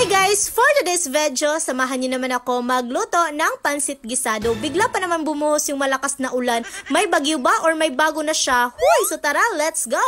Hi guys! For today's video, samahan niyo naman ako magluto ng pansit gisado. Bigla pa naman bumuhos yung malakas na ulan. May bagyo ba or may bago na siya? Huy! So tara, let's go!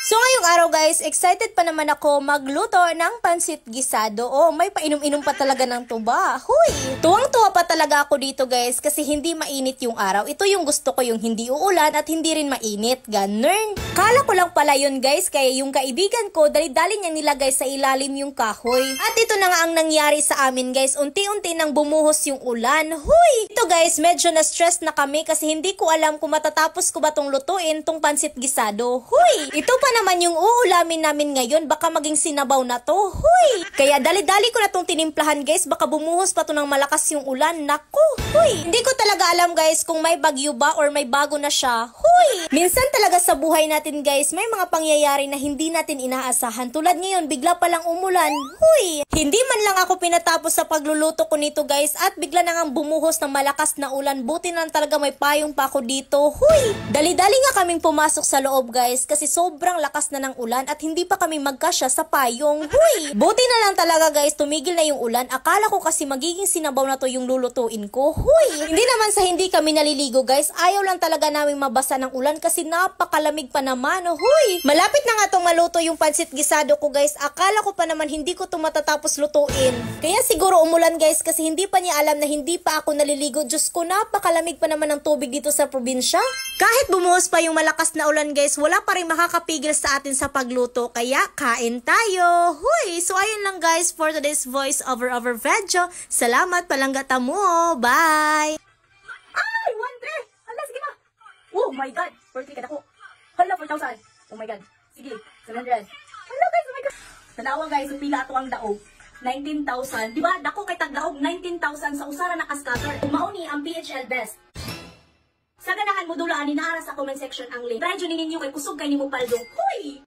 So ngayong araw guys, excited pa naman ako magluto ng pansit gisado. Oh, may painom-inom pa talaga ng tuba. Huy! Tuwang-tuwa pa talaga ako dito guys kasi hindi mainit yung araw. Ito yung gusto ko, yung hindi uulan at hindi rin mainit. Ganun. Kala ko lang pala yun guys, kaya yung kaibigan ko, dali-dali niyang nilagay sa ilalim yung kahoy. At ito na nga ang nangyari sa amin guys, unti-unti nang bumuhos yung ulan. Huy! Ito guys, medyo na-stress na kami kasi hindi ko alam kung matatapos ko ba tong lutuin, tong pansit gisado. Huy! Ito pa naman yung uulamin namin ngayon, baka maging sinabaw na to. Huy! Kaya dali-dali ko na tong tinimplahan guys, baka bumuhos pa to ng malakas yung ulan. Naku! Huy! Hindi ko talaga alam guys kung may bagyo ba or may bago na siya. Huy! Minsan talaga sa buhay natin guys, may mga pangyayari na hindi natin inaasahan. Tulad ngayon, bigla palang umulan. Huy! Hindi man lang ako pinatapos sa pagluluto ko nito guys at bigla na ngang bumuhos ng malakas na ulan. Buti na talaga may payong pa ako dito. Huy! Dali-dali nga kaming pumasok sa loob guys kasi sobrang lakas na ng ulan at hindi pa kami magkasya sa payong. Huy! Buti na lang talaga guys, tumigil na yung ulan. Akala ko kasi magiging sinabaw na to yung lulutuin ko. Huy! Hindi naman sa hindi kami naliligo guys, ayaw lang talaga naming mabasa ng ulan kasi napakalamig pa naman. Huy! Malapit na nga tong maluto yung pansit gisado ko guys. Akala ko pa naman hindi ko to matatapos lutuin. Kaya siguro umulan guys kasi hindi pa niya alam na hindi pa ako naliligo. Diyos ko, napakalamig pa naman ng tubig dito sa probinsya. Kahit bumuhos pa yung malakas na ulan guys, wala pa rin makakapigil sa atin sa pagluto. Kaya kain tayo. Huy! So ayun lang guys for today's voice over video. Salamat, palanggata mo. Bye! Ay! 1 Hala, sige na! Oh my God! 40 ka na ko. Hala, 4,000. Oh my God. Sige, 700. Hala guys, oh my God. Tanawa guys, so pila ato ang daog. 19,000. Diba? Dako kay tagdaog 19,000 sa usara na kaskater. Mauni ang PHL Best. Sa ganahan mo dulaan ni naara sa comment section ang link. Try dyan ninyo kay kusog kay ni mo paldo. Huy!